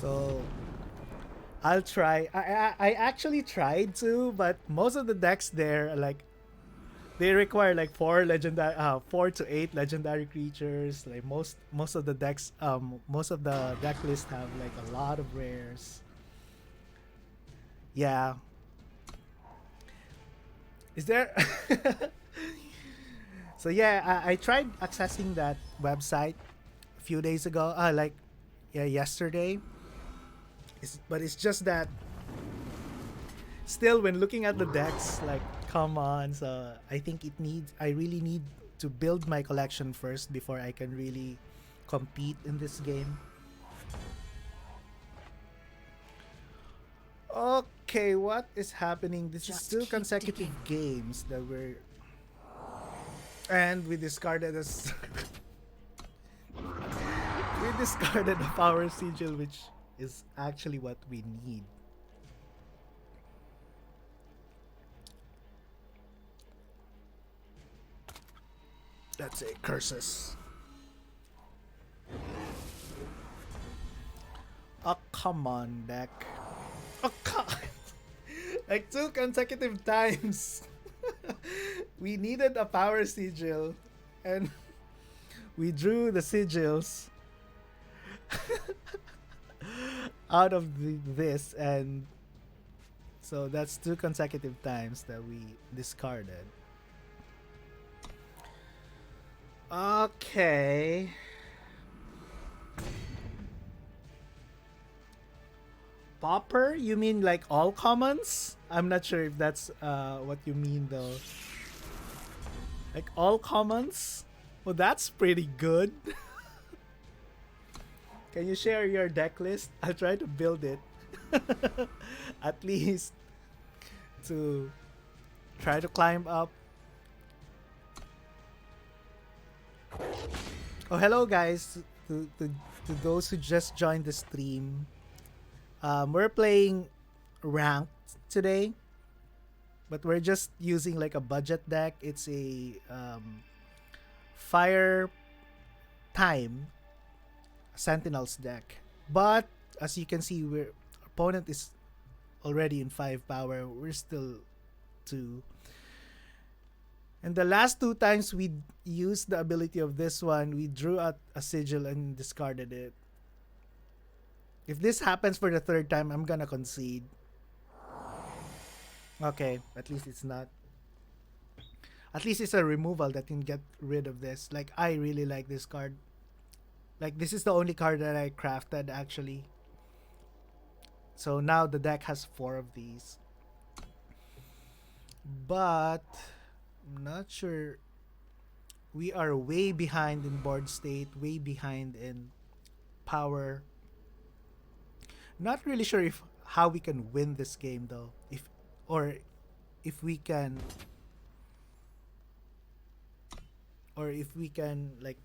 So I'll try. I actually tried to, but most of the decks there are like they require like 4 to 8 legendary creatures. Like most of the decks, most of the deck lists have like a lot of rares. Yeah. Is there? So yeah, I tried accessing that website a few days ago. Like yeah, yesterday. But it's just that still when looking at the decks, like come on. So I think I really need to build my collection first before I can really compete in this game. Okay, what is happening? This is Just two keep consecutive digging. games that were, and we discarded us. We discarded the Power Sigil, which is actually what we need. That's it. Curses. Oh, come on, deck. Oh, God. Like 2 consecutive times. We needed a Power Sigil, and we drew the sigils out of this, and so that's 2 consecutive times that we discarded. Okay. Popper? You mean like all commons? I'm not sure if that's what you mean though. Like all commons? Well, that's pretty good. Can you share your deck list? I'll try to build it. At least to try to climb up. Oh, hello guys. To those who just joined the stream. We're playing ranked today, but we're just using like a budget deck. It's a Fire Time Sentinels deck. But as you can see, our opponent is already in 5 power. We're still 2. And the last 2 times we used the ability of this one, we drew out a sigil and discarded it. If this happens for the 3rd time, I'm gonna concede. Okay, at least it's not. At least it's a removal that can get rid of this. Like, I really like this card. Like, this is the only card that I crafted, actually. So now the deck has 4 of these. But, I'm not sure. We are way behind in board state, way behind in power. Not really sure if how we can win this game though. Or if we can like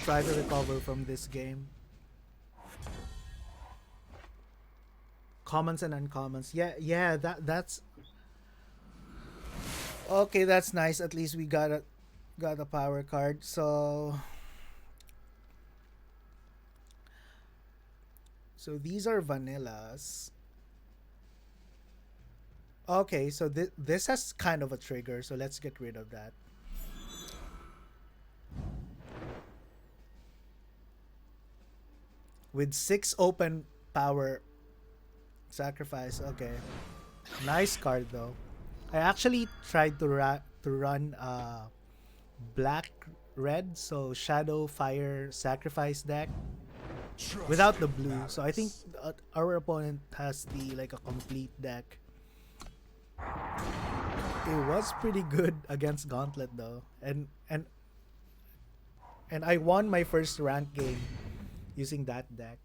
try to recover from this game. Commons and uncommons. Yeah, that's okay, that's nice. At least we got a power card. So these are vanillas. Okay, so this has kind of a trigger, so let's get rid of that. With 6 open power sacrifice, okay. Nice card though. I actually tried to run black red, so shadow fire sacrifice deck without the blue. So I think our opponent has the like a complete deck. It was pretty good against Gauntlet though, and I won my first rank game using that deck.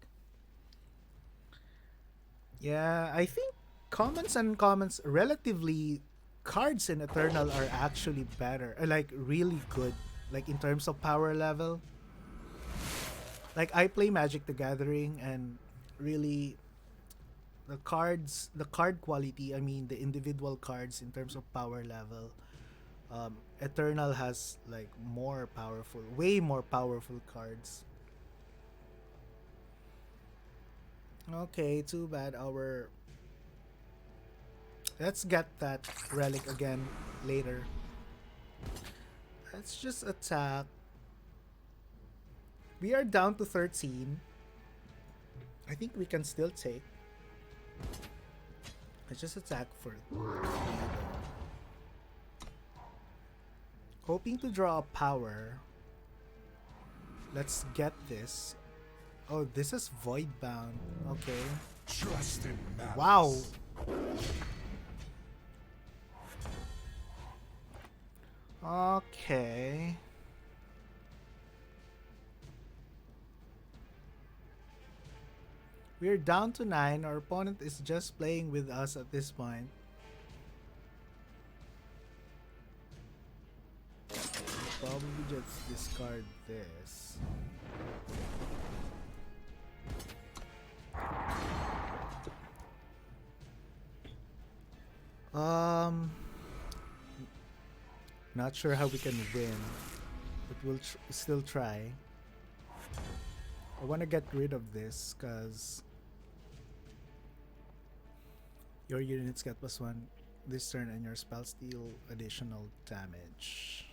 Yeah, I think commons and commons relatively cards in Eternal are actually better, like really good, like in terms of power level. Like I play Magic the Gathering and really the card quality, I mean the individual cards in terms of power level, Eternal has like way more powerful cards. Okay, too bad our... Let's get that relic again later. Let's just attack. We are down to 13. I think we can still take. Let's just attack for 3. Hoping to draw a power. Let's get this. Oh, this is Void Bound. Okay. Trust in malice. Wow. Okay. We're down to 9. Our opponent is just playing with us at this point. Probably just discard this. Not sure how we can win, but we'll still try. I want to get rid of this because your units get +1 this turn and your spells deal additional damage.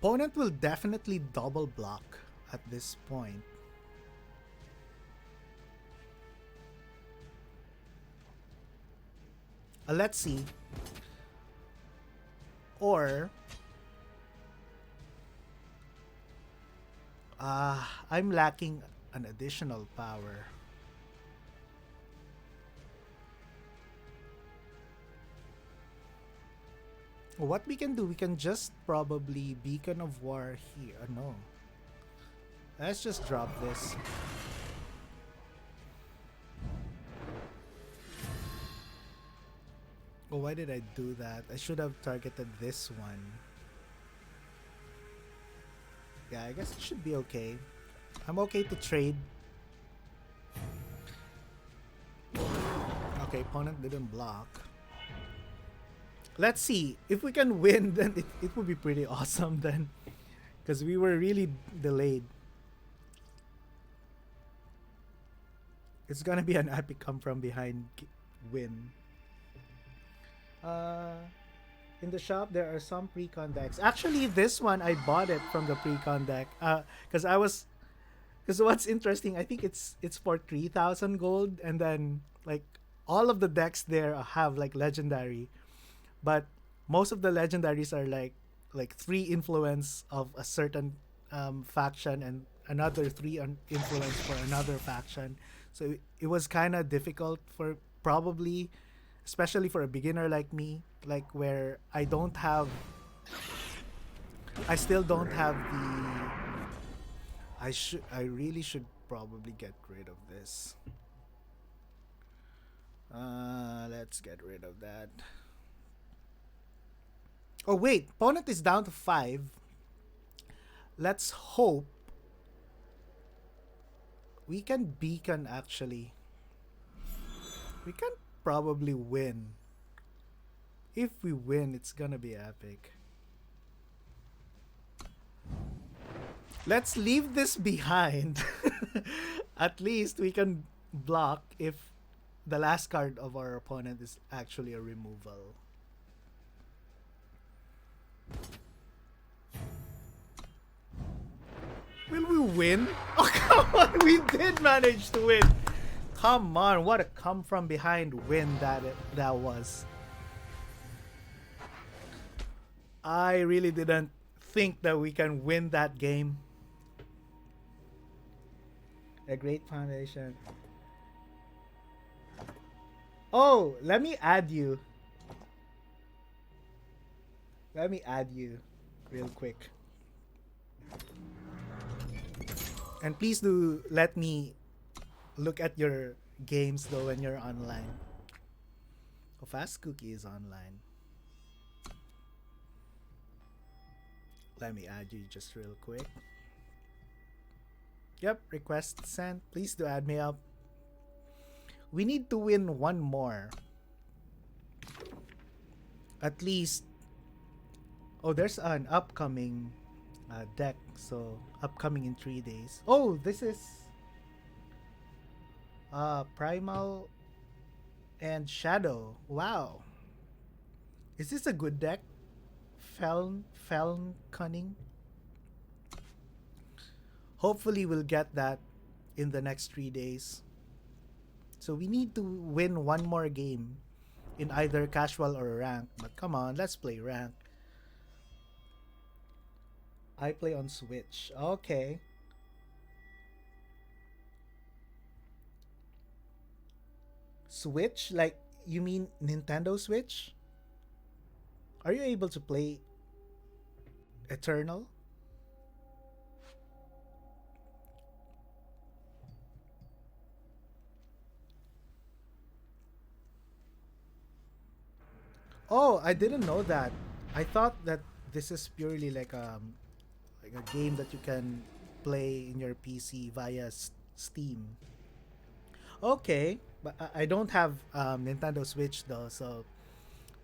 Opponent will definitely double block at this point. Let's see. Or I'm lacking an additional power. What we can do, we can just probably Beacon of War here. No. Let's just drop this. Oh, why did I do that? I should have targeted this one. Yeah, I guess it should be okay. I'm okay to trade. Okay, opponent didn't block. Let's see. If we can win, then it would be pretty awesome then. Because we were really delayed. It's gonna be an epic come from behind win. In the shop, there are some pre-con decks. Actually, this one, I bought it from the pre-con deck. Because what's interesting, I think it's for 3,000 gold. And then, like, all of the decks there have, like, legendary. But most of the legendaries are like 3 influence of a certain faction and another 3 influence for another faction. So it was kind of difficult for probably, especially for a beginner like me, like where I still don't have the. I really should probably get rid of this. Let's get rid of that. Oh wait, opponent is down to 5. Let's hope we can beacon actually. We can probably win. If we win, it's gonna be epic. Let's leave this behind. At least we can block if the last card of our opponent is actually a removal. Will we win? Oh, come on! We did manage to win! Come on, what a come from behind win that was. I really didn't think that we can win that game. A great foundation. Oh, let me add you. Let me add you real quick. And please do let me look at your games though when you're online. Oh, Fast Cookie is online. Let me add you just real quick. Yep, request sent. Please do add me up. We need to win one more. At least. Oh, there's an upcoming deck. So, upcoming in 3 days. Oh, this is Primal and Shadow. Wow. Is this a good deck? Feln Cunning? Hopefully we'll get that in the next 3 days. So we need to win one more game in either casual or rank. But come on, let's play rank. I play on Switch. Okay. Switch? Like, you mean Nintendo Switch? Are you able to play Eternal? Oh, I didn't know that. I thought that this is purely like a game that you can play in your PC via Steam. Okay, but I don't have Nintendo Switch though, so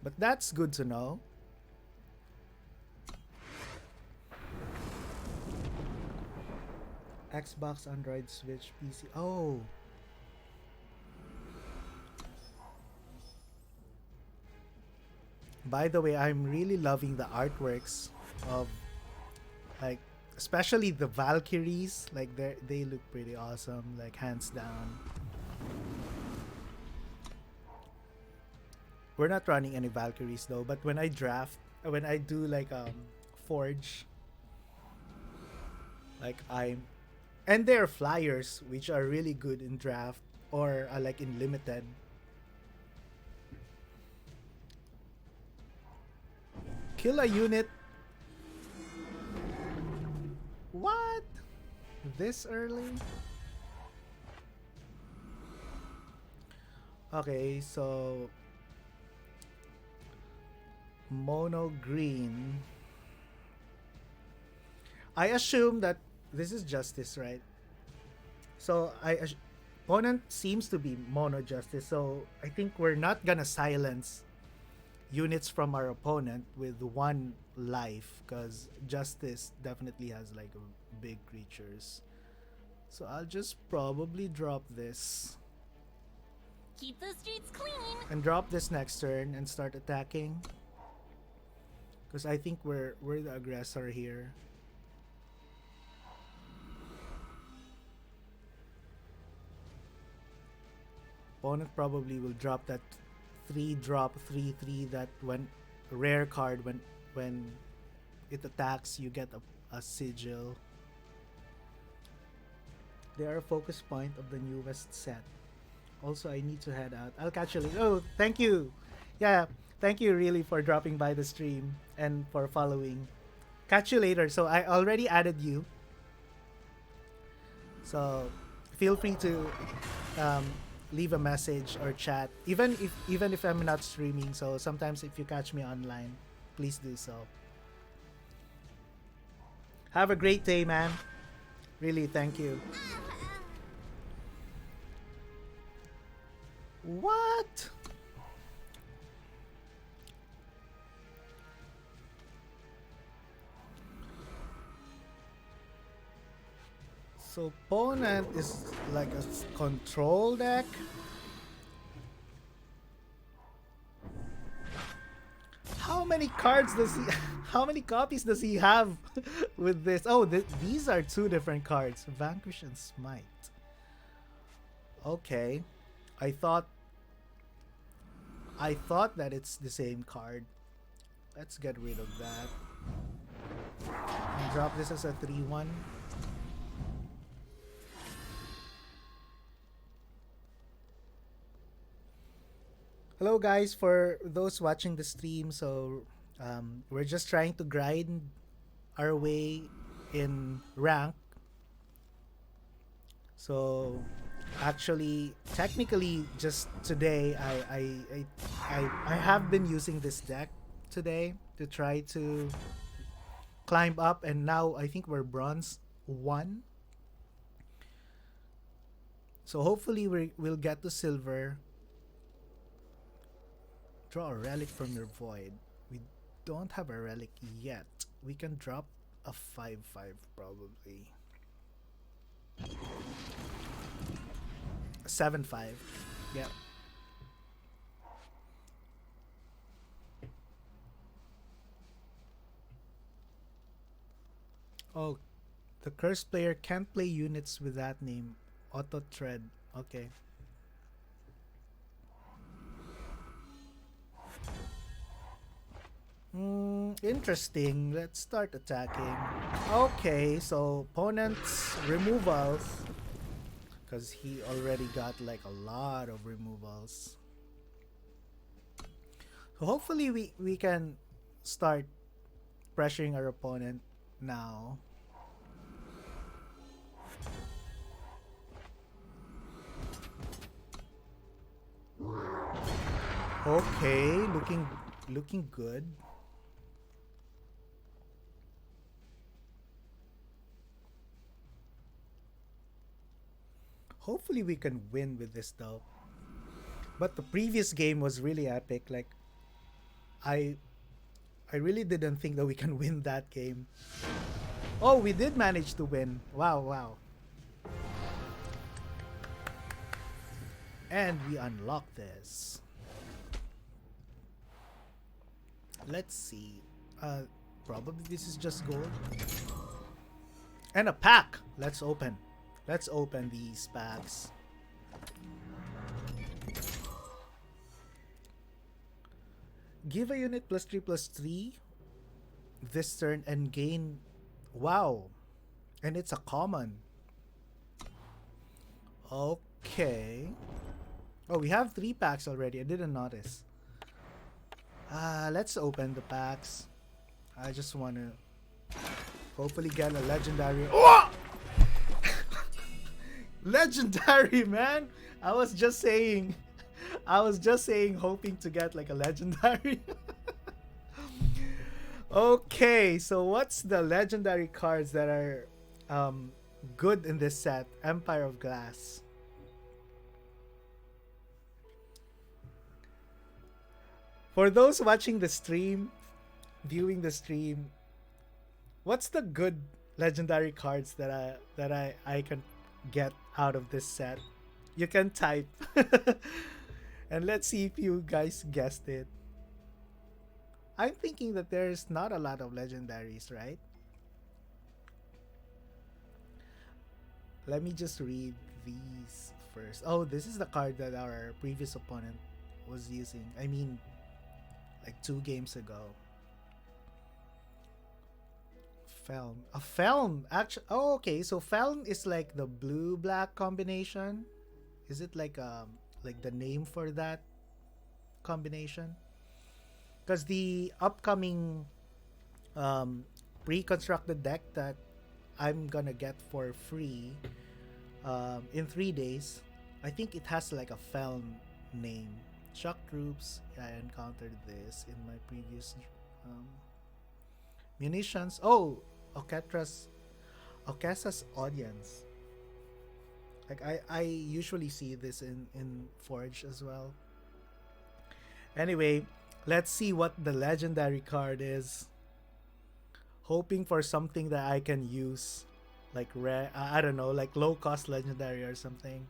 but that's good to know. Xbox, Android, Switch, PC. Oh. By the way, I'm really loving the artworks of, like, especially the Valkyries. Like, they look pretty awesome, like, hands down. We're not running any Valkyries though, but when I draft, when I do like Forge, like and they're flyers which are really good in draft or like in limited. Kill a unit. What? This early? Okay, so mono green. I assume that this is justice, right? So opponent seems to be mono justice, so I think we're not gonna silence units from our opponent with 1 life because justice definitely has like big creatures. So I'll just probably drop this. Keep the streets clean. And drop this next turn and start attacking. Because I think we're the aggressor here. Opponent probably will drop that 3-drop 3/3 that when rare card when it attacks you get a sigil. They are a focus point of the newest set. Also, I need to head out. I'll catch you later. Oh, thank you. Yeah, thank you really for dropping by the stream and for following. Catch you later. So I already added you. So feel free to leave a message or chat. Even if I'm not streaming. So sometimes if you catch me online, please do so. Have a great day, man. Really, thank you. What? So opponent is like a control deck. How many cards does he? How many copies does he have with this? Oh, these are 2 different cards: Vanquish and Smite. Okay, I thought that it's the same card. Let's get rid of that and drop this as a 3/1. Hello guys, for those watching the stream. So we're just trying to grind our way in rank. So actually, technically, just today I have been using this deck today to try to climb up, and now I think we're bronze 1. So So hopefully we'll get to silver. Draw a relic from your void. We don't have a relic yet. We can drop a 5/5 probably. 7/5. Yep. Oh, the cursed player can't play units with that name. Autotread. Okay. Interesting. Let's start attacking. Okay, so opponent's removals. Because he already got like a lot of removals. So hopefully we can start pressuring our opponent now. Okay, looking good. Hopefully we can win with this though. But the previous game was really epic. Like I really didn't think that we can win that game. Oh, we did manage to win. Wow. And we unlock this. Let's see. Probably this is just gold. And a pack. Let's open these packs. Give a unit +3/+3 this turn and gain. Wow. And it's a common. Okay. Oh, we have 3 packs already. I didn't notice. Let's open the packs. I just want to hopefully get a legendary. Oh! Legendary, man. I was just saying hoping to get like a legendary. Okay, so what's the legendary cards that are good in this set? Empire of Glass. For those watching the stream, viewing the stream, what's the good legendary cards that I can get out of this set? You can type. And let's see if you guys guessed it. I'm thinking that there's not a lot of legendaries, right? Let me just read these first. Oh, this is the card that our previous opponent was using. I mean, like 2 games ago. Feln. A Feln! Actually, oh, okay. So Feln is like the blue-black combination. Is it like the name for that combination? Because the upcoming pre-constructed deck that I'm gonna get for free in 3 days, I think it has like a Feln name. Shock troops. Yeah, I encountered this in my previous munitions. Oh, Okessa's Audience. Like I usually see this in Forge as well. Anyway, let's see what the legendary card is. Hoping for something that I can use, like rare. I don't know, like low cost legendary or something.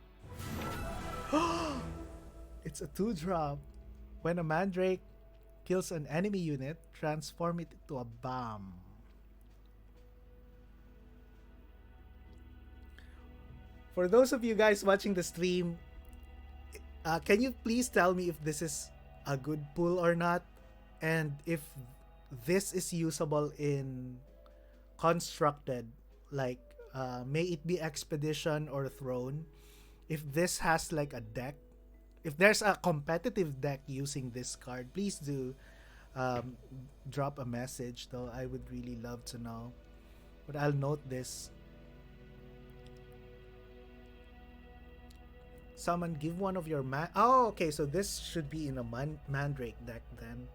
It's a 2-drop. When a Mandrake kills an enemy unit, transform it into a bomb. For those of you guys watching the stream, can you please tell me if this is a good pull or not? And if this is usable in constructed, like may it be Expedition or Throne. If this has like a deck, if there's a competitive deck using this card, please do drop a message, though. I would really love to know. But I'll note this. Summon, give one of your oh, okay, so this should be in a Mandrake deck then.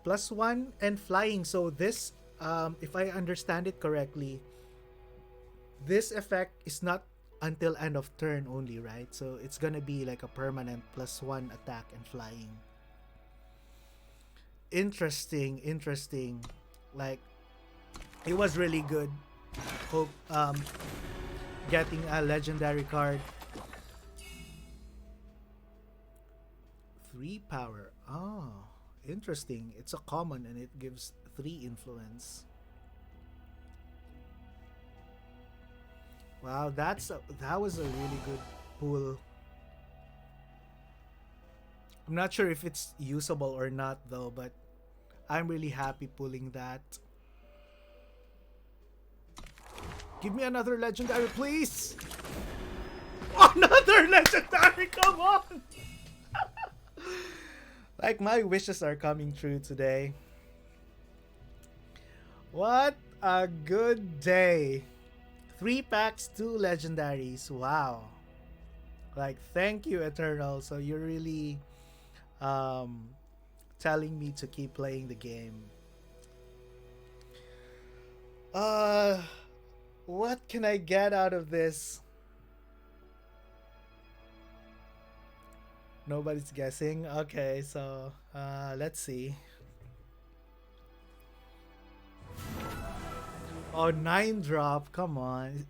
+1 and flying. So this, if I understand it correctly, this effect is not until end of turn only, right? So it's gonna be like a permanent +1 attack and flying. Interesting. Like, it was really good. Hope getting a legendary card. 3 power. Oh, interesting. It's a common and it gives 3 influence. Wow, that was a really good pull. I'm not sure if it's usable or not though, but I'm really happy pulling that. Give me another legendary, please! Another legendary, come on! Like, my wishes are coming true today. What a good day. 3 packs, 2 legendaries. Wow. Like, thank you, Eternal. So you're really telling me to keep playing the game. What can I get out of this? Nobody's guessing. Okay, so let's see. Oh, 9 drop. Come on.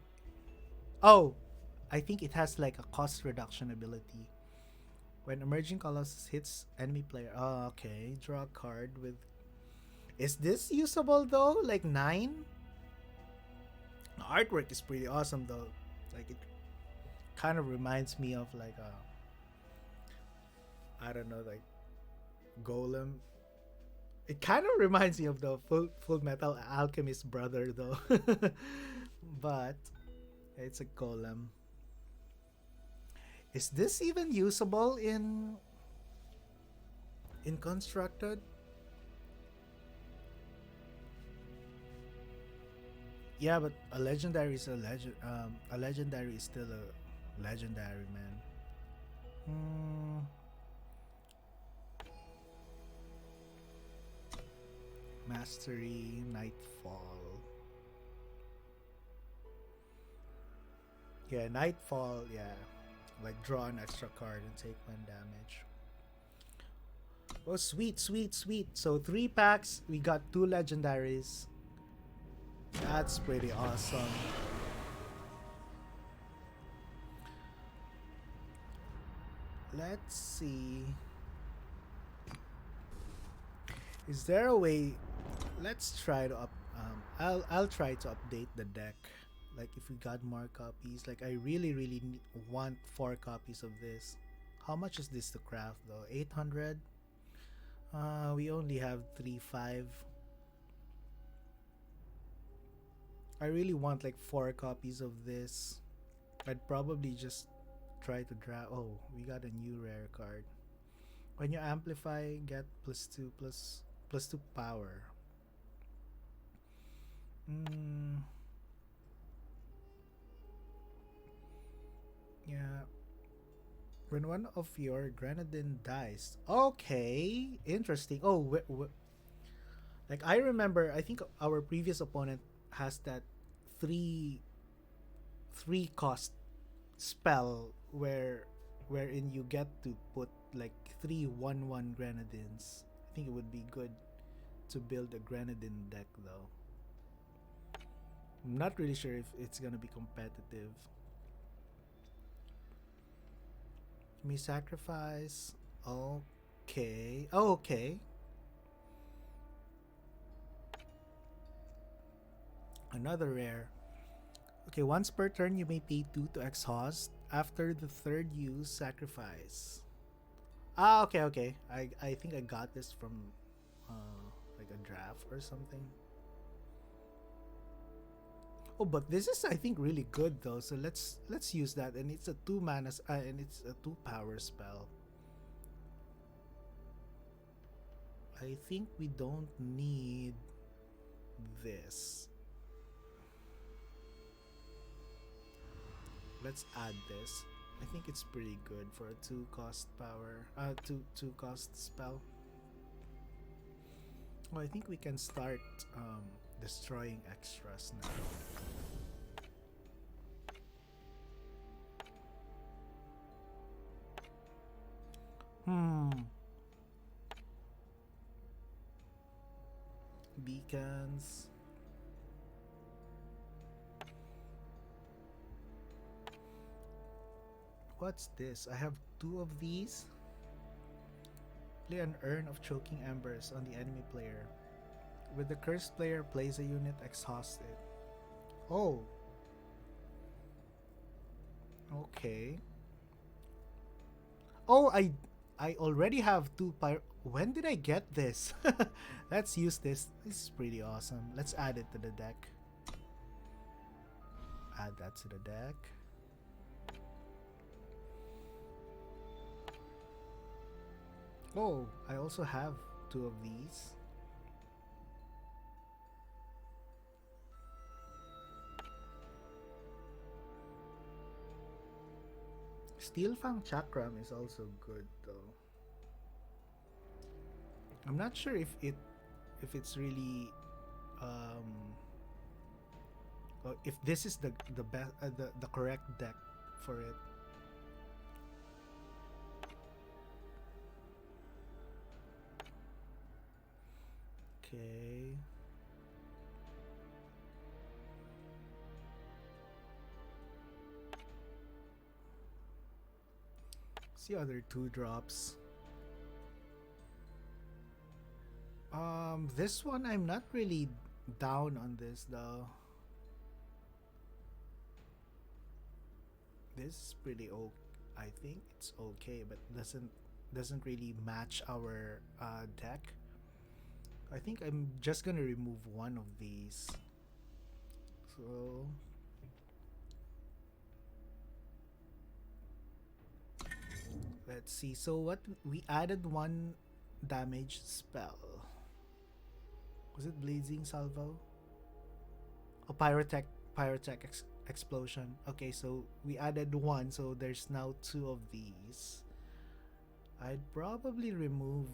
Oh, I think it has like a cost reduction ability. When Emerging Colossus hits enemy player. Oh, okay. Draw a card with... Is this usable though? Like 9? The artwork is pretty awesome though. Like, it kind of reminds me of like a... I don't know, like Golem. It kind of reminds me of the Full Metal Alchemist brother though. But it's a Golem. Is this even usable in Constructed? Yeah, but a legendary is a legend. A legendary is still a legendary, man. Mastery, Nightfall. Yeah, Nightfall, yeah. Like, draw an extra card and take 1 damage. Oh, sweet. So 3 packs, we got 2 legendaries. That's pretty awesome. Let's see. Is there a way? Let's try to I'll try to update the deck. Like, if we got more copies, like, I really want 4 copies of this. How much is this to craft though? 800. We only have 3-5. I really want like 4 copies of this. I'd probably just try to draw. Oh, we got a new rare card. When you amplify, get +2 +2 power. Yeah. When one of your grenadine dies. Okay, interesting. Oh, like, I remember, I think our previous opponent has that 3 cost spell wherein you get to put like 3 1/1 grenadines. I think it would be good to build a grenadine deck though. I'm not really sure if it's gonna be competitive. Me sacrifice. Okay. Oh, okay. Another rare. Okay, once per turn you may pay 2 to exhaust. After the 3rd use, sacrifice. Ah, okay. I think I got this from like a draft or something. Oh, but this is, I think, really good though. So let's use that, and it's a 2 mana and it's a 2 power spell. I think we don't need this. Let's add this. I think it's pretty good for a 2 cost power. 2 cost spell. Oh, I think we can start destroying extras now. Beacons. What's this? I have 2 of these. Play an urn of choking embers on the enemy player. With the cursed player, plays a unit exhausted. Oh. Okay. Oh, I already have 2 When did I get this? Let's use this. This is pretty awesome. Let's add it to the deck. Add that to the deck. Oh, I also have 2 of these. Steelfang Chakram is also good though. I'm not sure if it's really or if this is the best the correct deck for it. Okay. See other 2 drops. This one I'm not really down on this though. This is pretty I think it's okay, but doesn't really match our deck. I think I'm just gonna remove one of these. So let's see. So what we added 1 damage spell. Was it Blazing Salvo? Oh, Pyrotech Explosion. Okay, so we added 1, so there's now 2 of these. I'd probably remove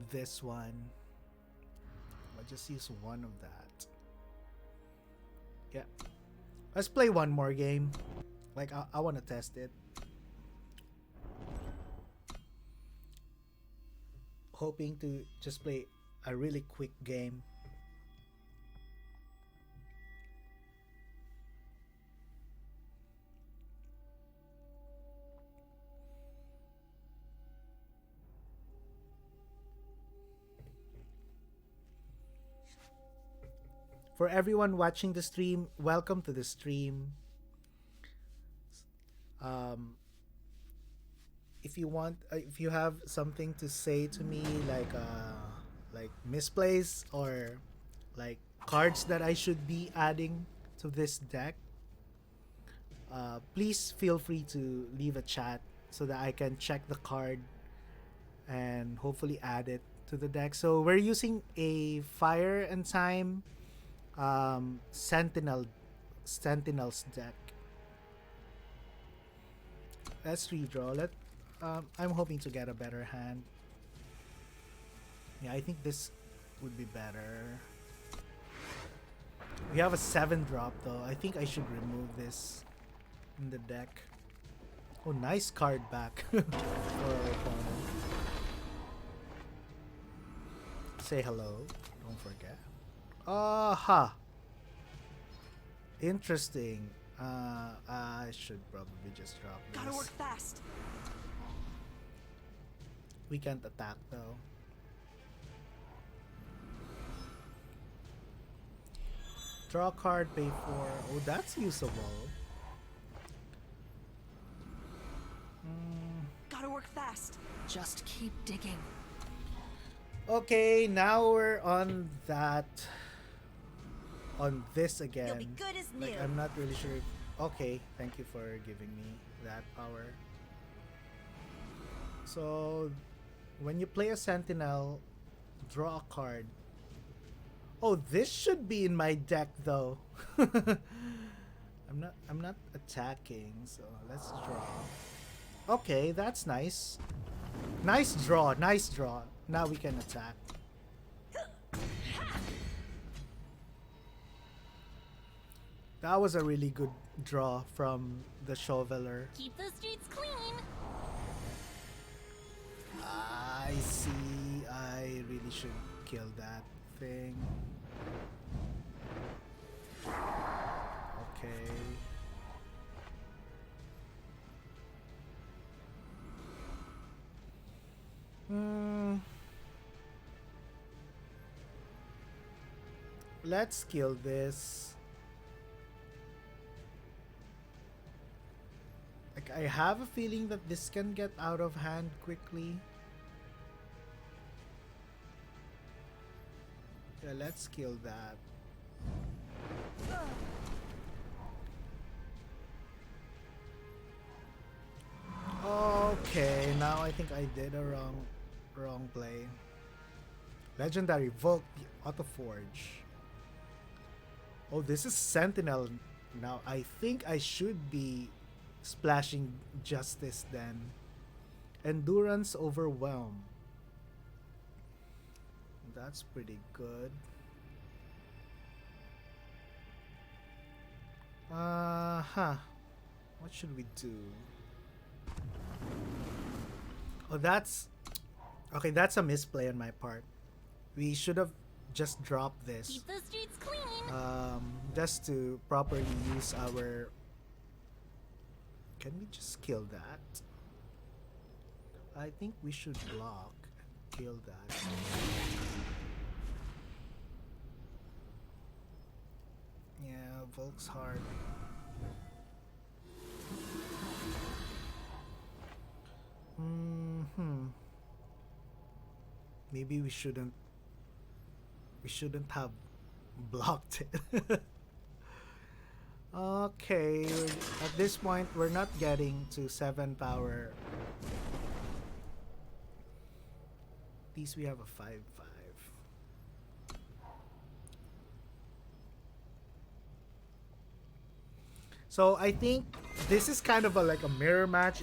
this one. I'll just use 1 of that. Yeah. Let's play one more game. Like, I want to test it. Hoping to just play a really quick game. For everyone watching the stream, welcome to the stream. If you want, if you have something to say to me, like misplays or like cards that I should be adding to this deck, please feel free to leave a chat so that I can check the card and hopefully add it to the deck. So we're using a Fire and Time Sentinels deck. Let's redraw it. I'm hoping to get a better hand. Yeah, I think this would be better. We have a 7-drop though. I think I should remove this in the deck. Oh, nice card back for our opponent. Say hello. Don't forget. Aha! Interesting. I should probably just drop this. Gotta work fast. We can't attack though. Draw a card, pay 4. Oh, that's usable. Gotta work fast. Just keep digging. Okay, now we're on that. On this again. You'll be good as new. Like, I'm not really sure. Okay, thank you for giving me that power. So, when you play a Sentinel, draw a card. Oh, this should be in my deck though. I'm not attacking, so let's draw. Okay, that's nice. Nice draw, nice draw. Now we can attack. That was a really good draw from the Shoveler. Keep the streets clean. I see. I really should kill that thing. Okay. Let's kill this. Like, I have a feeling that this can get out of hand quickly. Yeah, let's kill that. Okay, now I think I did a wrong play. Legendary Volk the Autoforge. Oh, this is Sentinel. Now I think I should be splashing Justice then. Endurance Overwhelm. That's pretty good. What should we do? Oh, that's okay. That's a misplay on my part. We should have just dropped this. Keep the streets clean. Just to properly use our. Can we just kill that? I think we should block and kill that. Yeah, Volk's hard. Maybe we shouldn't have blocked it. Okay, at this point we're not getting to 7 power. At least we have a 5/5. So I think this is kind of like a mirror match.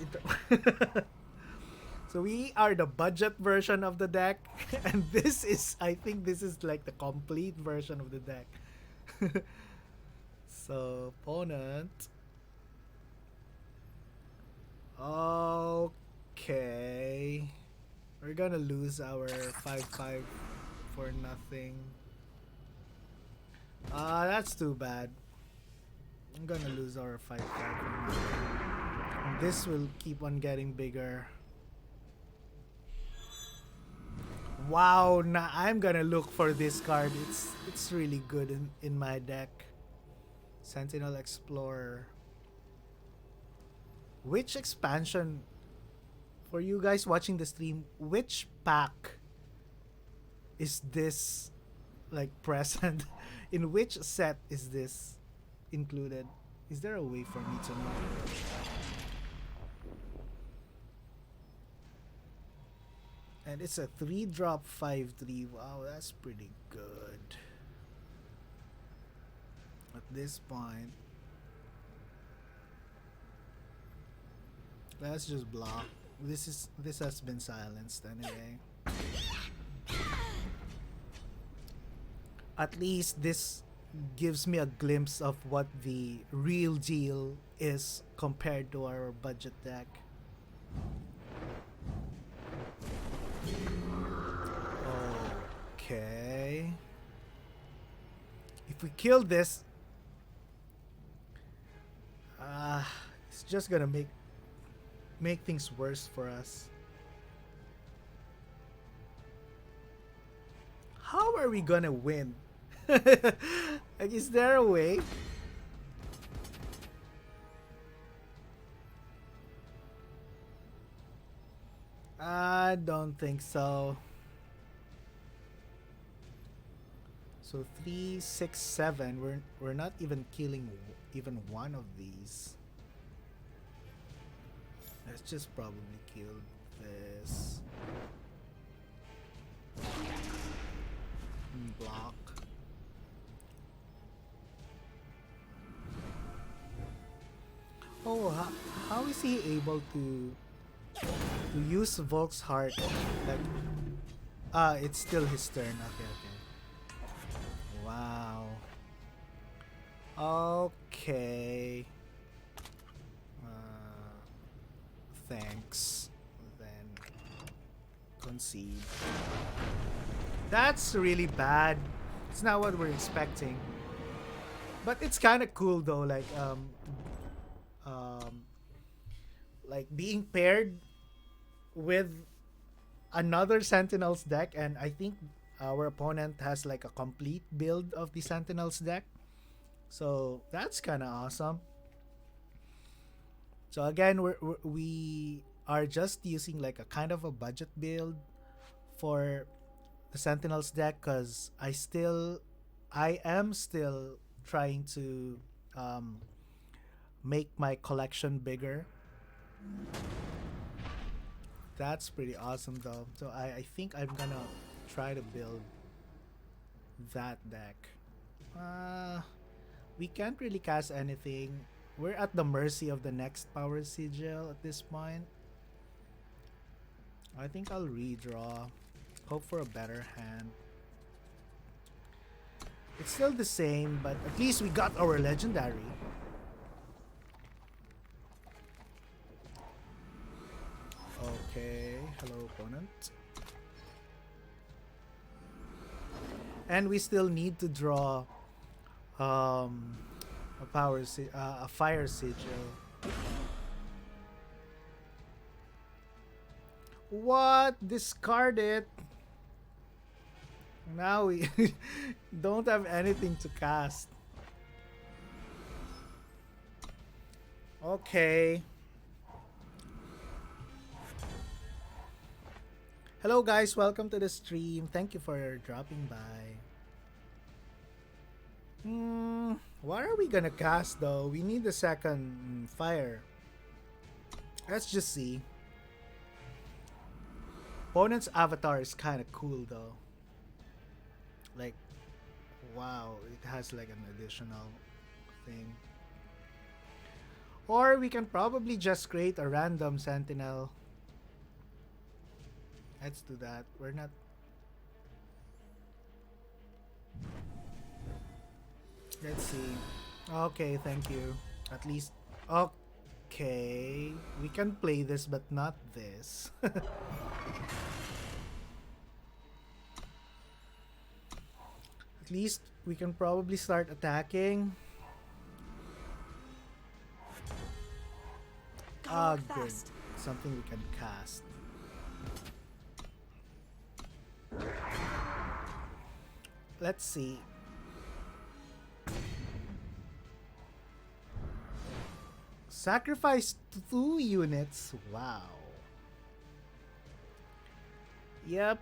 So we are the budget version of the deck, and this is, I think this is like the complete version of the deck. So opponent. Okay. We're gonna lose our 5/5 for nothing. That's too bad. I'm gonna lose our 5/5 for nothing. And this will keep on getting bigger. Wow, now I'm gonna look for this card. It's really good in my deck. Sentinel Explorer. Which expansion, for you guys watching the stream, which pack is this like present? In which set is this included? Is there a way for me to know? And it's a 3-drop 5/3. Wow, that's pretty good. At this point, let's just block. This has been silenced anyway. At least this gives me a glimpse of what the real deal is compared to our budget deck. Okay. If we kill this, it's just gonna make things worse for us. How are we gonna win? Like, is there a way? I don't think so. So 3, 6, 7. We're not even killing even one of these. Let's just probably kill this. Block. Oh, how is he able to use Volk's Heart? Like, it's still his turn. Okay. Wow. Okay. Thanks. Then concede. That's really bad. It's not what we're expecting. But it's kind of cool though, um, like being paired with another Sentinels deck, and I think our opponent has like a complete build of the Sentinels deck. So that's kind of awesome. So again, we are just using like a kind of a budget build for the Sentinels deck because I am still trying to make my collection bigger. That's pretty awesome though. So I think I'm gonna try to build that deck. We can't really cast anything. We're at the mercy of the next Power Sigil at this point. I think I'll redraw. Hope for a better hand. It's still the same, but at least we got our legendary. Okay, hello opponent. And we still need to draw a Fire Sigil. What? Discard it. Now we don't have anything to cast. Okay. Hello guys, welcome to the stream. Thank you for dropping by. What are we gonna cast though? We need the second fire. Let's just see. Opponent's avatar is kind of cool though. Like, wow, it has like an additional thing. Or we can probably just create a random sentinel. Let's do that. We're not... Let's see. Okay, thank you. At least... Okay. We can play this, but not this. At least we can probably start attacking. Good. Something we can cast. Let's see. Sacrifice 2 units. Wow. Yep.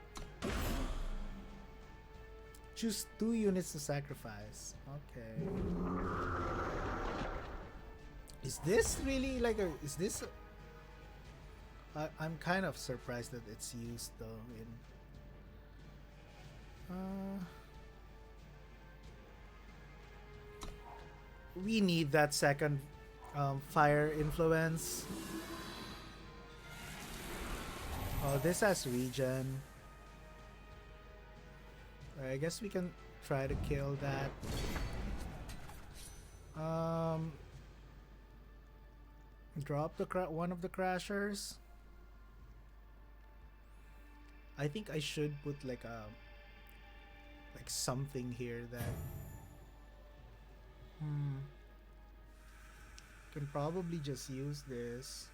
Choose 2 units to sacrifice. Okay. Is this really like a... Is this... I'm kind of surprised that it's used though in... we need that second fire influence. Oh, this has regen. I guess we can try to kill that. Drop the one of the crashers. I think I should put like something here that can probably just use this.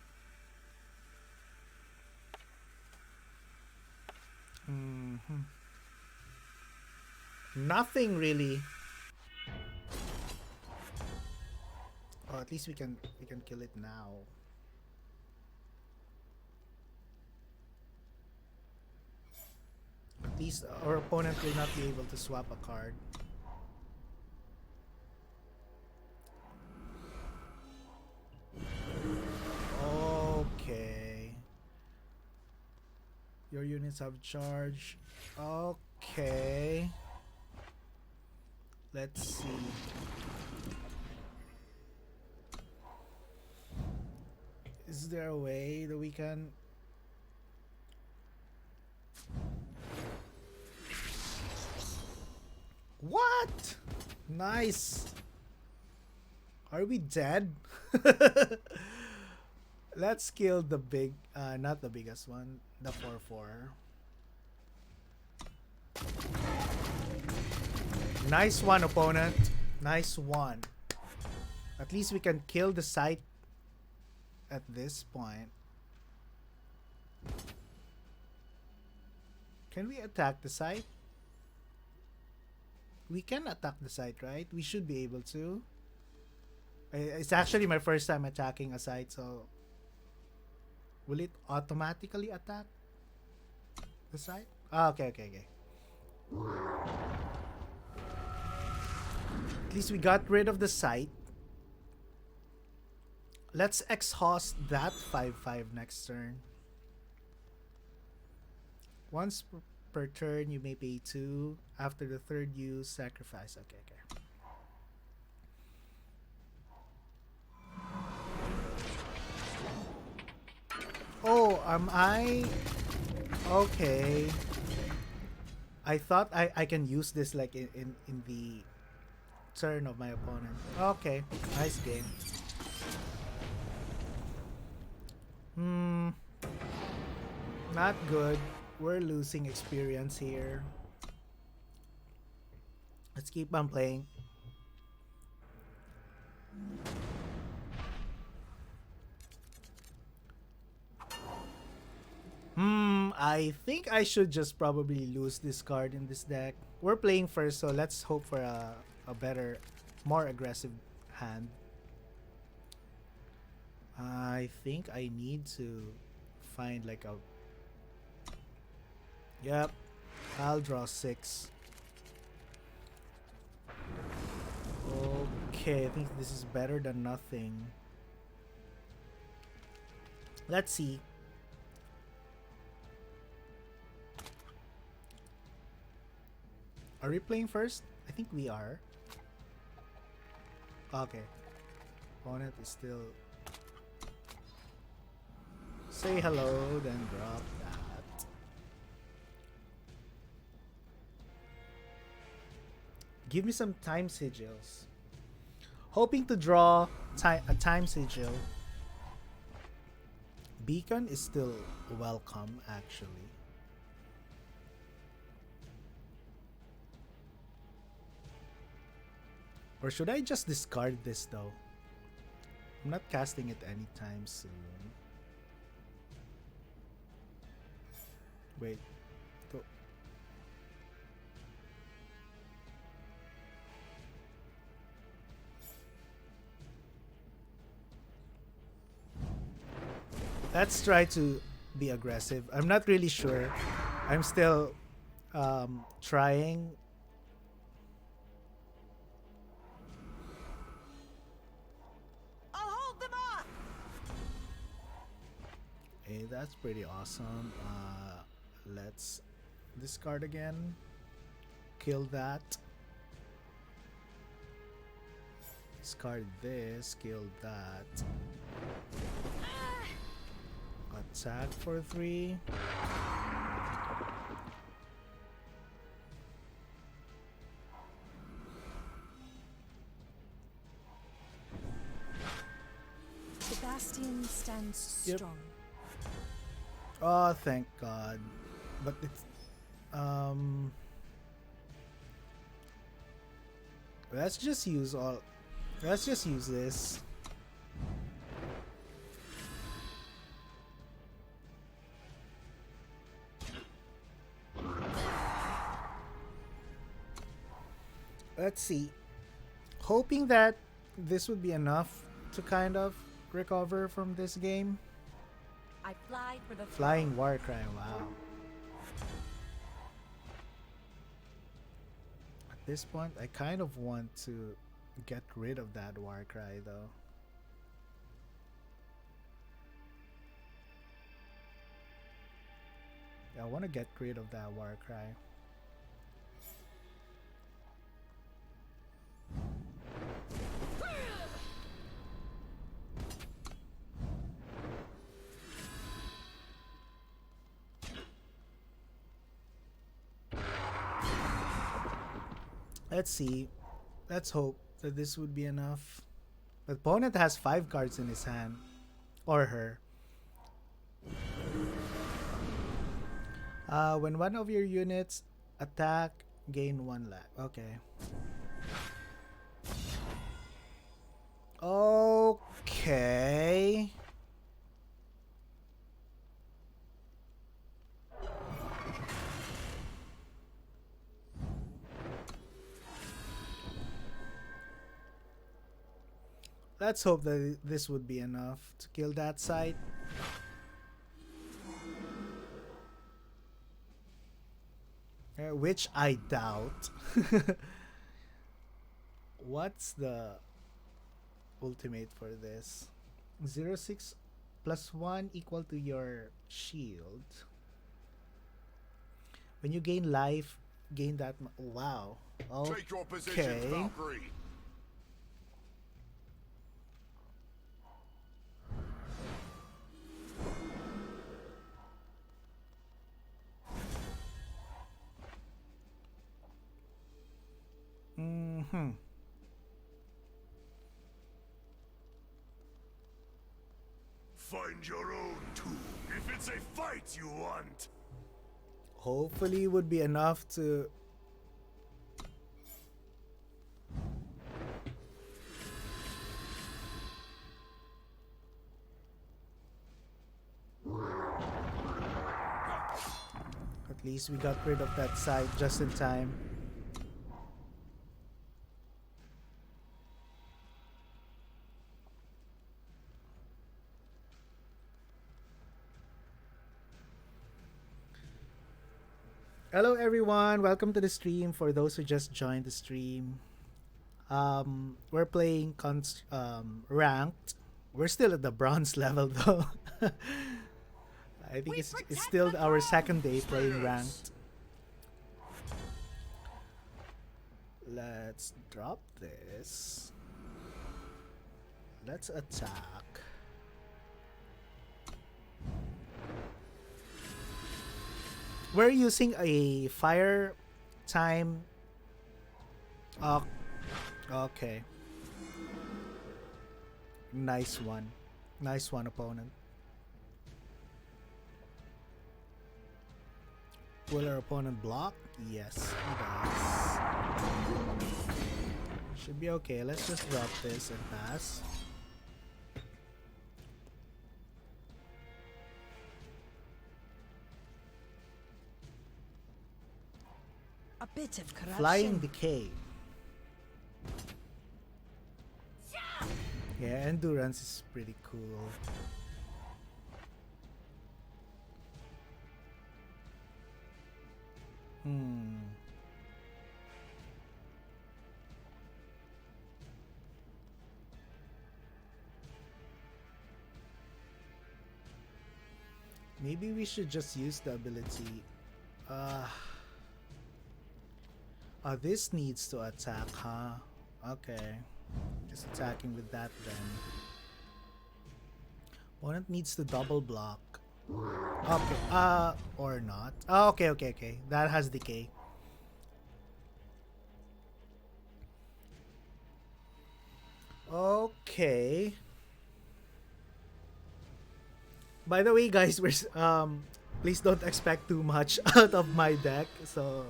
Nothing really. Oh, at least we can kill it now. At least our opponent will not be able to swap a card. Okay. Your units have charge. Okay. Let's see. Is there a way that we can... What? Nice. Are we dead? Let's kill the not the biggest one, the 4/4. Nice one, opponent. Nice one. At least we can kill the site at this point. Can we attack the site? We can attack the site, right? We should be able to. It's actually my first time attacking a site, so will it automatically attack the site? Ah, okay. At least we got rid of the site. Let's exhaust that 5/5 next turn. Once per turn, you may pay 2. After the third use, sacrifice. Okay. Oh, am I? Okay. I thought I can use this like in the turn of my opponent. Okay, nice game. Not good. We're losing experience here. Let's keep on playing. I think I should just probably lose this card in this deck. We're playing first, so let's hope for a better, more aggressive hand. I think I need to find like a... Yep, I'll draw 6. Okay, I think this is better than nothing. Let's see. Are we playing first? I think we are. Okay. Opponent is still... Say hello, then drop that. Give me some Time Sigils. Hoping to draw a Time Sigil. Beacon is still welcome, actually. Or should I just discard this though? I'm not casting it anytime soon. Wait. Let's try to be aggressive. I'm not really sure. I'm still trying. I'll hold them off. Hey, that's pretty awesome. Let's discard again. Kill that. Discard this. Kill that. Attack for 3. The bastion stands strong. Oh, thank God. But it's let's just use this. Let's see. Hoping that this would be enough to kind of recover from this game. I fly for the Flying Warcry, wow. At this point, I kind of want to get rid of that Warcry though. Yeah, I want to get rid of that Warcry. Let's see. Let's hope that this would be enough. The opponent has 5 cards in his hand. Or her. When one of your units attack Gain 1 life. Okay. Okay. Let's hope that this would be enough to kill that site. Which I doubt. What's the ultimate for this? 0/6 plus 1 equal to your shield. When you gain life, gain that. Wow. Take your position, Okay. Valkyrie. Find your own tomb if it's a fight you want. Hopefully, would be enough to. At least we got rid of that side just in time. Hello everyone, welcome to the stream. For those who just joined the stream, we're playing ranked. We're still at the bronze level though. I think it's still our second day playing ranked. Let's drop this. Let's attack. We're using a fire time. Okay. Nice one. Nice one, opponent. Will our opponent block? Yes, he does. Should be okay. Let's just drop this and pass. A bit of corruption. Flying Decay. Yeah, endurance is pretty cool. Maybe we should just use the ability. This needs to attack, huh? Okay. Just attacking with that then. Opponent needs to double block. Okay, or not. Oh, okay. That has decay. Okay. By the way, guys, we're please don't expect too much out of my deck. So,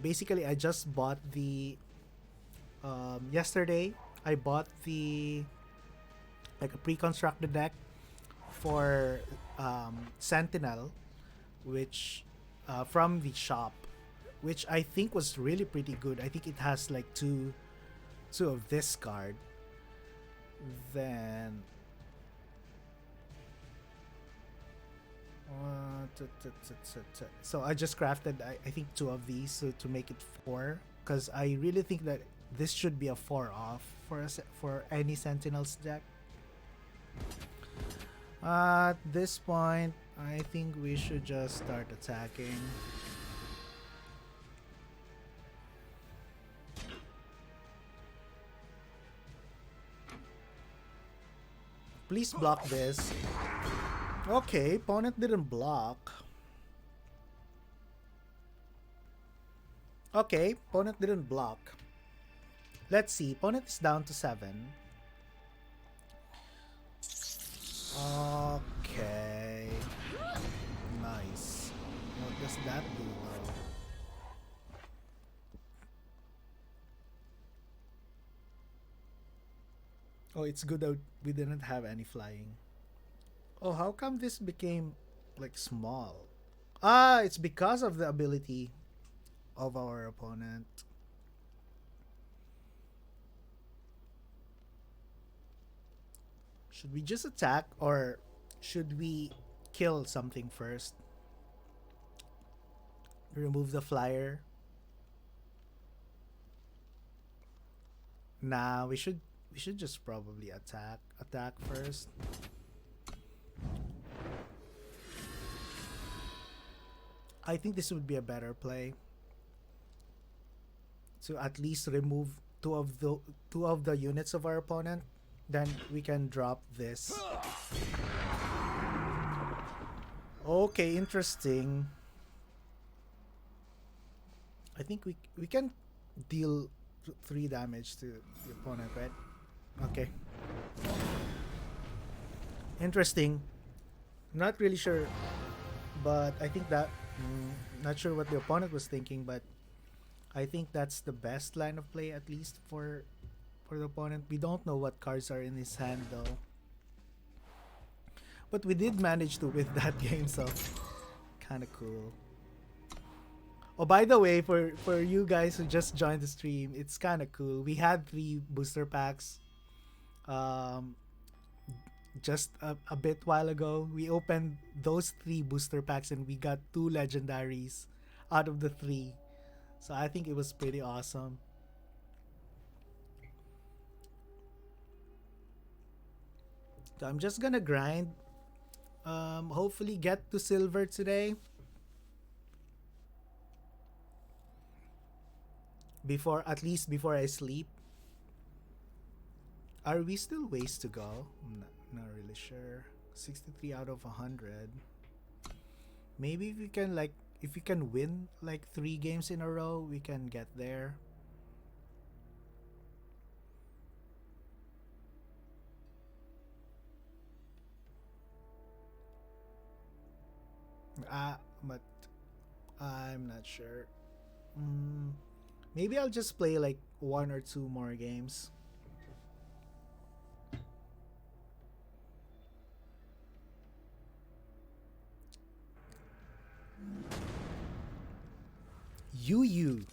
basically, I just bought the yesterday. I bought the like a pre-constructed deck for Sentinel, which from the shop, which I think was really pretty good. I think it has like two of this card. Then so I just crafted I think 2 of these to make it 4, because I really think that this should be a 4 off for any Sentinels deck. At this point, I think we should just start attacking. Please block this. Okay, opponent didn't block. Okay, opponent didn't block. Let's see, opponent is down to 7. Okay. Nice. What does that do though? Oh, it's good that we didn't have any flying. Oh, how come this became like small? Ah, it's because of the ability of our opponent. Should we just attack or should we kill something first? Remove the flyer. Nah, we should just probably attack first. I think this would be a better play to at least remove two of the units of our opponent. Then we can drop this. Okay, interesting. I think we can deal 3 damage to the opponent, right? Okay. Interesting. Not really sure, but I think that not sure what the opponent was thinking, but I think that's the best line of play, at least for the opponent. We don't know what cards are in his hand though, but we did manage to win that game, so kind of cool. Oh, by the way, for you guys who just joined the stream, it's kind of cool. We had 3 booster packs. Just a bit while ago, we opened those 3 booster packs and we got 2 legendaries out of the 3. So I think it was pretty awesome. So I'm just gonna grind. Hopefully get to silver today. At least before I sleep. Are we still ways to go? I'm not really sure. 63 out of 100. Maybe if we can win like 3 games in a row, we can get there. But I'm not sure. Maybe I'll just play like 1 or 2 more games. You.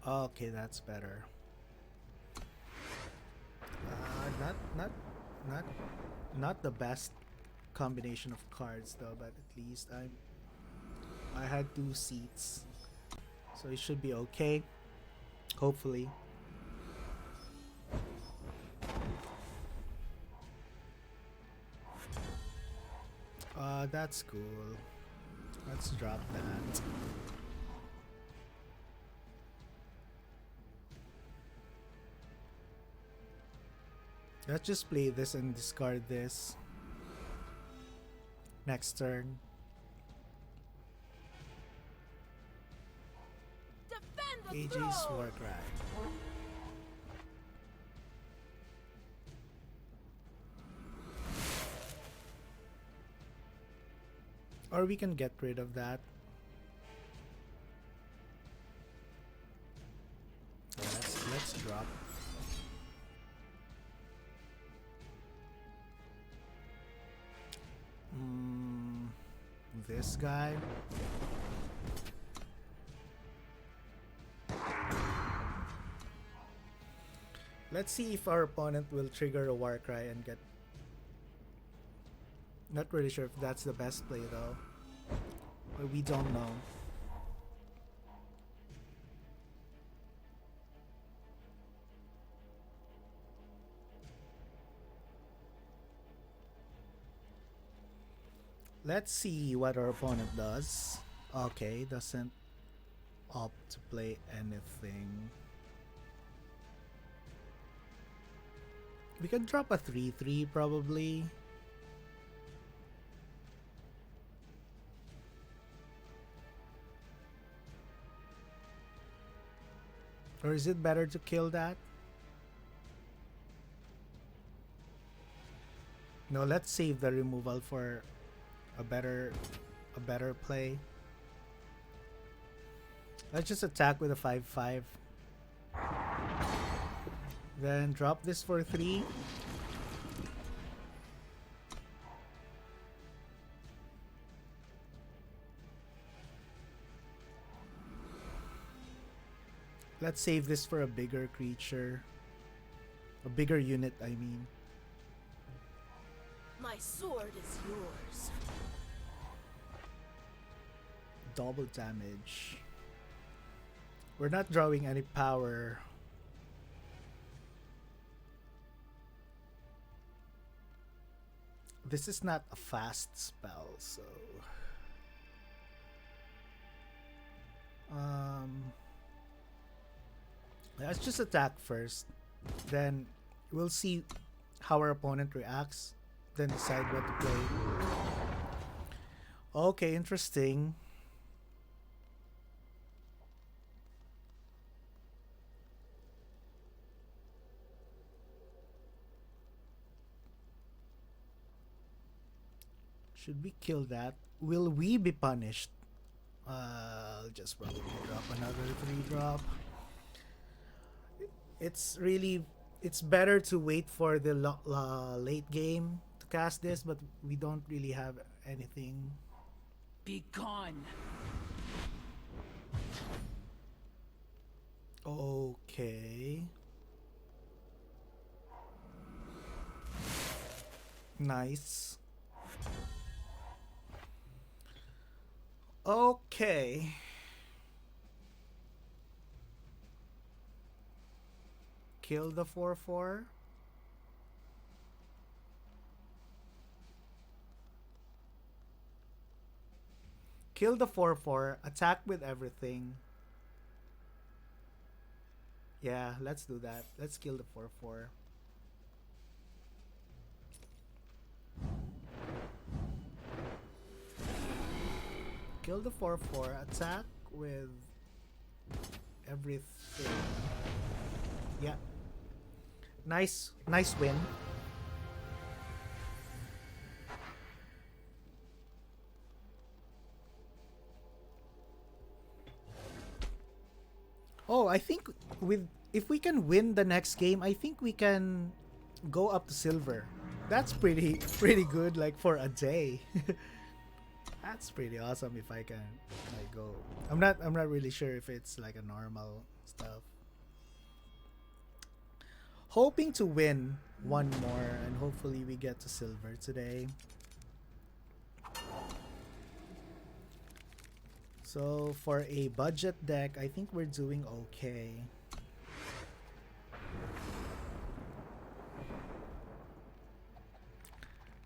Okay, that's better. Not the best combination of cards though, but at least I had 2 seats, so it should be okay. Hopefully. That's cool. Let's drop that. Let's just play this and discard this. Next turn. AJ's Warcry. Or we can get rid of that. Let's drop. This guy. Let's see if our opponent will trigger a Warcry and get... Not really sure if that's the best play though. But we don't know. Let's see what our opponent does. Okay, doesn't opt to play anything. We can drop a 3/3 probably. Or is it better to kill that? No, let's save the removal for a better play. Let's just attack with a 5/5. Then drop this for 3. Let's save this for a bigger creature. A bigger unit, I mean. My sword is yours. Double damage. We're not drawing any power. This is not a fast spell, so let's just attack first. Then we'll see how our opponent reacts. Then decide what to play. Okay, interesting. Should we kill that? Will we be punished? I'll just probably drop another 3-drop. It's better to wait for the late game to cast this, but we don't really have anything. Be gone. Okay. Nice. Okay. Kill the 4/4. Kill the 4/4. Attack with everything. Yeah, let's do that. Let's kill the 4/4. Kill the 4/4. Attack with everything. Yeah. Nice win. Oh, I think if we can win the next game, I think we can go up to silver. That's pretty good, like for a day. That's pretty awesome if I can like go. I'm not really sure if it's like a normal stuff. Hoping to win one more and hopefully we get to silver today. So for a budget deck, I think we're doing okay.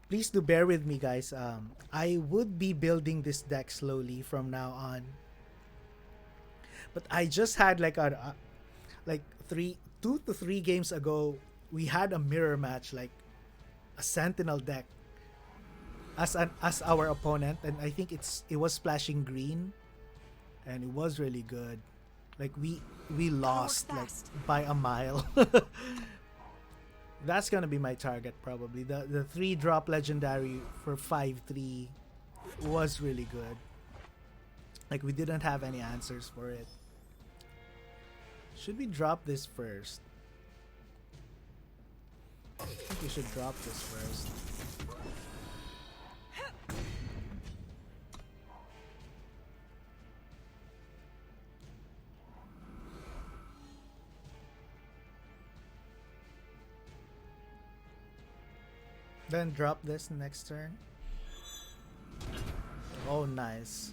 Please do bear with me, guys. I would be building this deck slowly from now on. But I just had like like 2 to 3 games ago, we had a mirror match, like a Sentinel deck as our opponent, and I think it was splashing green, and it was really good. Like we lost like by a mile. That's gonna be my target probably. The 3-drop legendary for 5/3 was really good. Like we didn't have any answers for it. Should we drop this first? I think we should drop this first. Then drop this next turn. Oh, nice.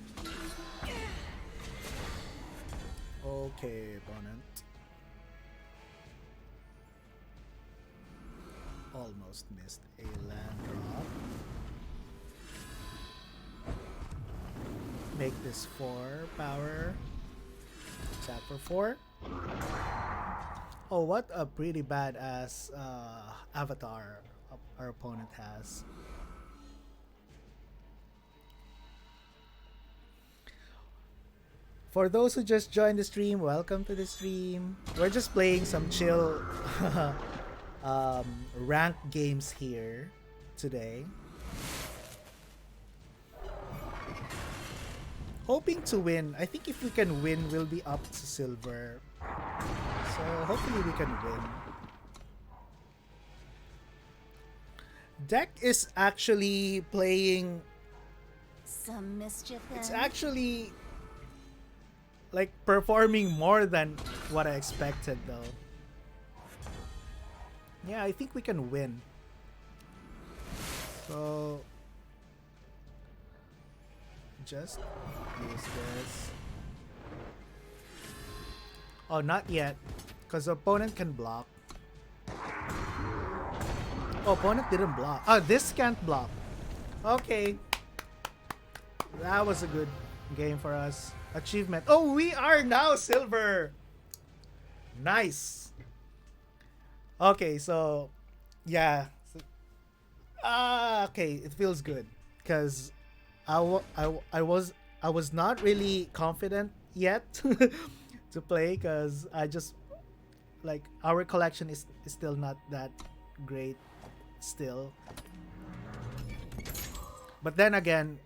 Okay, opponent. Almost missed a land drop. Make this 4 power. Attack for 4. Oh, what a pretty badass avatar our opponent has. For those who just joined the stream, welcome to the stream. We're just playing some chill ranked games here today. hoping to win. I think if we can win, we'll be up to silver. So hopefully we can win. Deck is actually playing. Some mischief then? It's actually like performing more than what I expected though. Yeah, I think we can win. So just use this. Oh, not yet, because the opponent can block. Oh, opponent didn't block. Oh, this can't block. Okay. That was a good game for us. Achievement. Oh, we are now silver. Nice. Okay, so yeah. Okay, it feels good because I was not really confident yet to play because I just like our collection is still not that great still. But then again,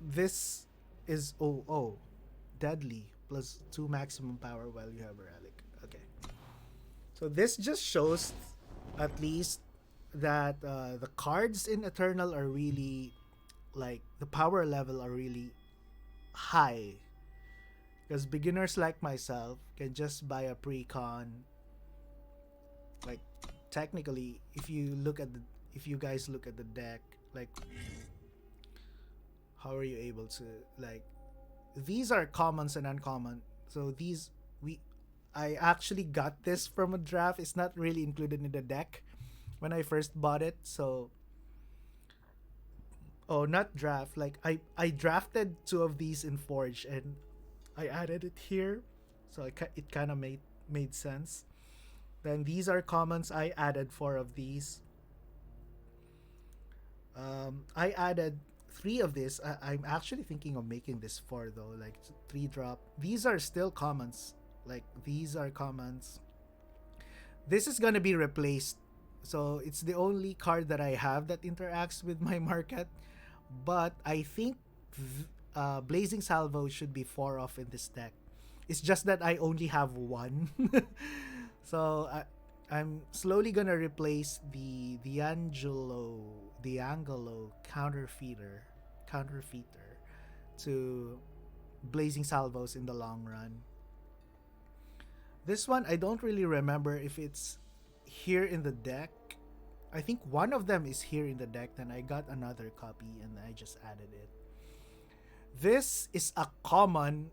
this is deadly plus 2 maximum power while you have a relic. Okay, so this just shows at least that the cards in Eternal are really like the power level are really high, because beginners like myself can just buy a pre-con. Like technically, if you guys look at the deck, like how are you able to like these are commons and uncommon. So I actually got this from a draft. It's not really included in the deck when I first bought it. So not draft, like I drafted 2 of these in Forge and I added it here, so it kind of made sense. Then these are commons. I added 4 of these. I added 3 of this. I'm actually thinking of making this 4 though, like 3 drop. These are still commons. Like these are commons. This is gonna be replaced, so it's the only card that I have that interacts with my market. But I think Blazing Salvo should be 4 off in this deck. It's just that I only have 1. So I'm slowly gonna replace the D'Angolo Counterfeiter to Blazing Salvos in the long run. This one I don't really remember if it's here in the deck. I think one of them is here in the deck, then I got another copy and I just added it. This is a common.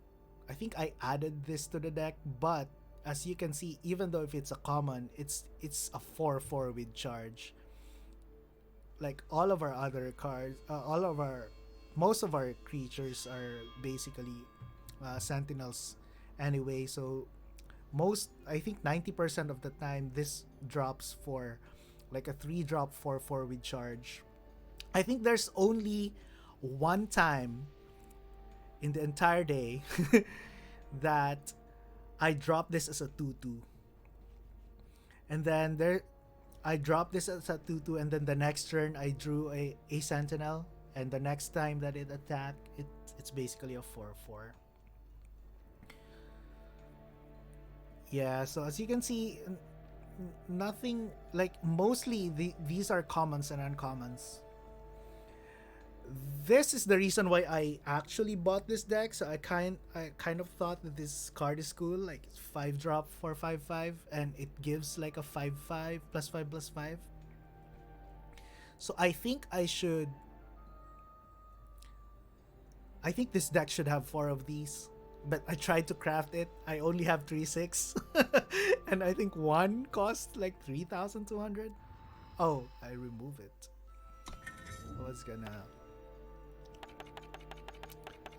I think I added this to the deck, but as you can see, even though if it's a common, it's a 4/4 with charge. Like all of our other cards, most of our creatures are basically Sentinels anyway. So I think 90% of the time this drops for like a 3-drop 4/4 with charge. I think there's only one time in the entire day that I dropped this as a 2/2. And then I dropped this as a 2/2, and then the next turn I drew a Sentinel, and the next time that it attacked, it's basically a 4/4. Yeah, so as you can see, nothing like mostly these are commons and uncommons. This is the reason why I actually bought this deck. So I kind of thought that this card is cool. Like it's 5-drop for 5/5, and it gives like a 5/5 +5/+5. So I think this deck should have 4 of these. But I tried to craft it. I only have 3/6, and I think one cost like 3,200. Oh, I remove it.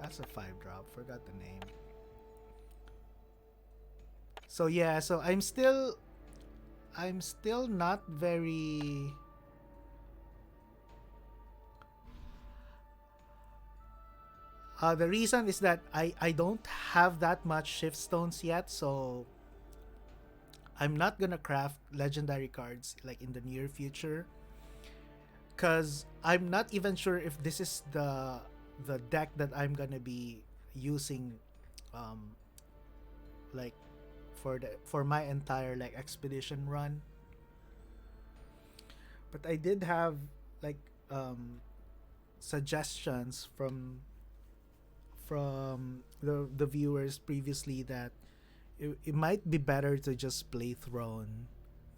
That's a 5-drop. Forgot the name. So yeah, so I'm still not very. The reason is that I don't have that much shift stones yet, so I'm not gonna craft legendary cards like in the near future, because I'm not even sure if this is the deck that I'm gonna be using um, like for my entire like expedition run. But I did have like suggestions from the viewers previously that it might be better to just play Throne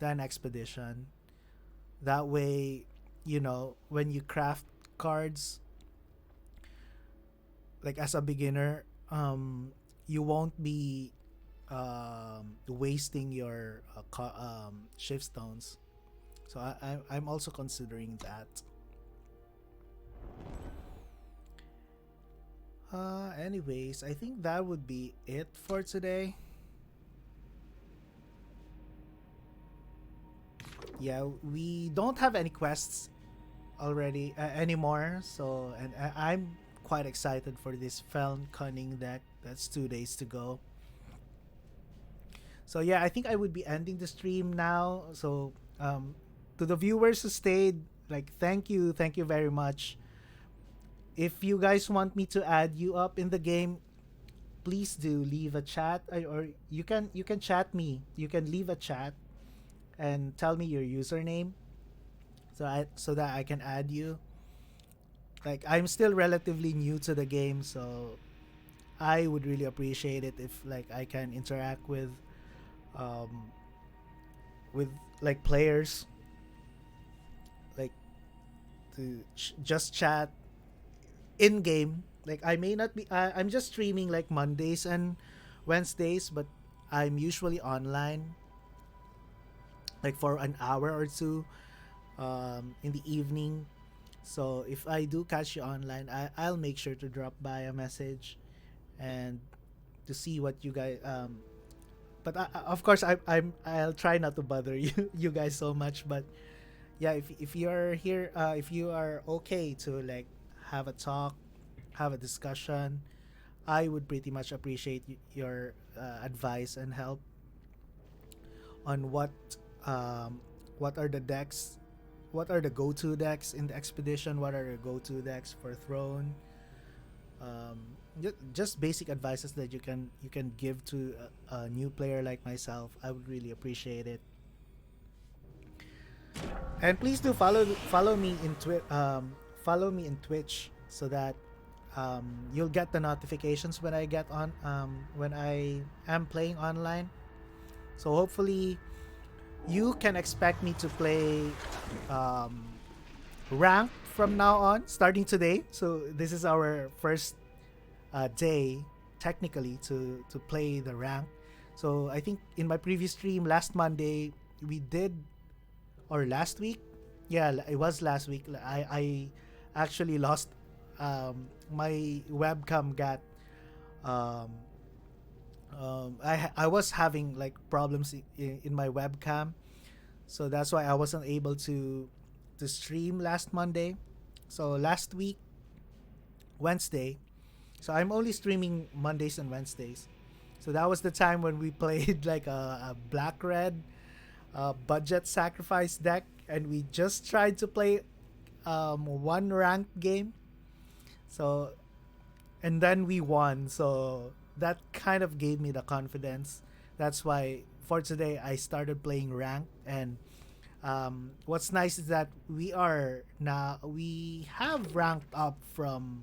than Expedition. That way, when you craft cards, like as a beginner, you won't be wasting your shift stones. So I'm also considering that. Anyways, I think that would be it for today. Yeah, we don't have any quests already anymore. So, and I'm quite excited for this Feln Cunning deck. That's 2 days to go. So yeah, I think I would be ending the stream now. So to the viewers who stayed, like thank you very much. If you guys want me to add you up in the game, please do leave a chat, or you can chat me. You can leave a chat and tell me your username, so that I can add you. Like I'm still relatively new to the game, so I would really appreciate it if like I can interact um with like players, like to just chat in game. Like I may not be I'm just streaming like Mondays and Wednesdays, but I'm usually online like for an hour or two in the evening. So if I do catch you online, I'll make sure to drop by a message and to see what you guys but of course I'll try not to bother you guys so much. But yeah, if you're here, if you are okay to like have a talk, have a discussion, I would pretty much appreciate your advice and help on what are the decks, what are the go-to decks in the expedition, what are the go-to decks for Throne. Just basic advices that you can give to a new player like myself. I would really appreciate it. And please do follow me in Twitch, so that you'll get the notifications when I get on when I am playing online. So hopefully you can expect me to play ranked from now on, starting today. So this is our first day technically to play the rank. So I think in my previous stream last Monday we did, or last week, yeah, it was last week. I actually lost my webcam got I was having like problems in my webcam, so that's why I wasn't able to stream last Monday. So last week, Wednesday, so I'm only streaming Mondays and Wednesdays. So that was the time when we played like a black red budget sacrifice deck, and we just tried to play one ranked game. So and then we won. So that kind of gave me the confidence. That's why for today I started playing ranked. And what's nice is that we have ranked up from,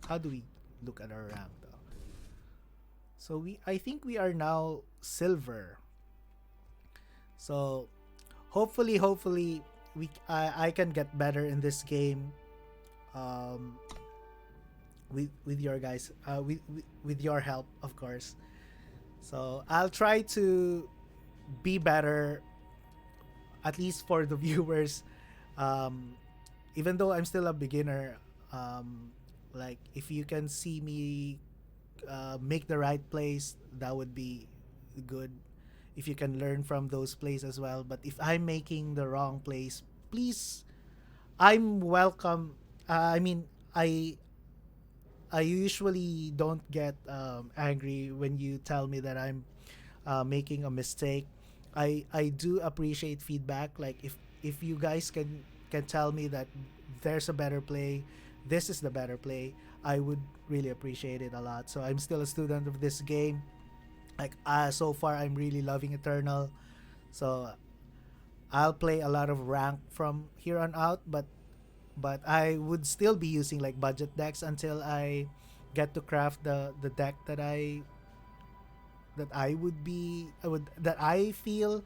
how do we look at our rank though? So I think we are now silver. So hopefully I can get better in this game with your guys with your help, of course. So I'll try to be better, at least for the viewers. Even though I'm still a beginner, like if you can see me make the right plays, that would be good. If you can learn from those plays as well. But if I'm making the wrong plays, please, I'm welcome. I mean, I usually don't get angry when you tell me that I'm making a mistake. I do appreciate feedback. Like if you guys can tell me that there's a better play, this is the better play, I would really appreciate it a lot. So I'm still a student of this game. Like so far, I'm really loving Eternal. So I'll play a lot of rank from here on out, but I would still be using like budget decks until I get to craft the deck that I feel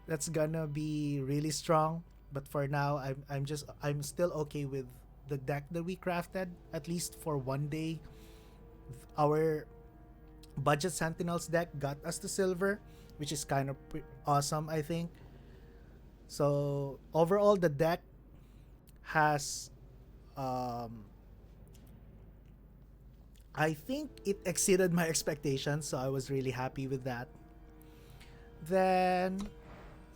that's gonna be really strong. But for now, I'm still okay with the deck that we crafted, at least for one day. Our budget Sentinels deck got us to silver, which is kind of awesome, I think. So overall, the deck has, um, I think it exceeded my expectations, so I was really happy with that. Then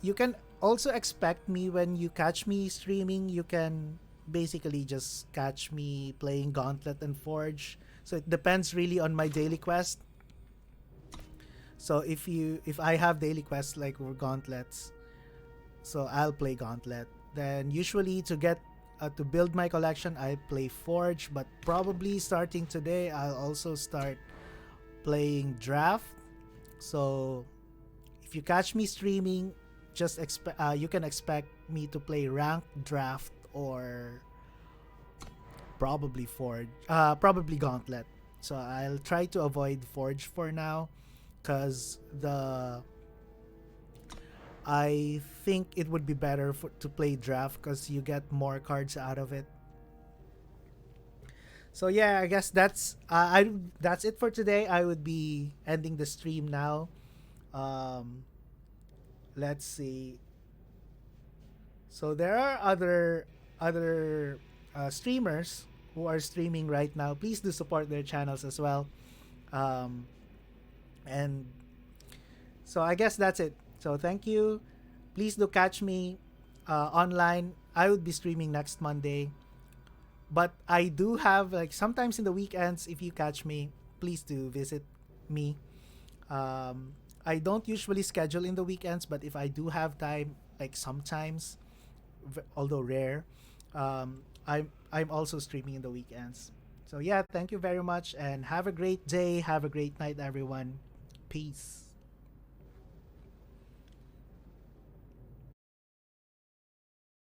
you can also expect me when you catch me streaming. You can basically just catch me playing Gauntlet and Forge. So it depends really on my daily quest. So if I have daily quests like for gauntlets, so I'll play Gauntlet. Then usually to build my collection, I play Forge, but probably starting today, I'll also start playing Draft. So if you catch me streaming, you can expect me to play Ranked, Draft, or probably Forge, probably Gauntlet. So I'll try to avoid Forge for now, because I think it would be better to play Draft because you get more cards out of it. So yeah, I guess that's it for today. I would be ending the stream now. Um, let's see. So there are other streamers who are streaming right now. Please do support their channels as well. Um, and so I guess that's it. So thank you. Please do catch me online. I would be streaming next Monday. But I do have, like, sometimes in the weekends, if you catch me, please do visit me. I don't usually schedule in the weekends, but if I do have time, like sometimes, although rare, I'm also streaming in the weekends. So yeah, thank you very much and have a great day. Have a great night, everyone. Peace.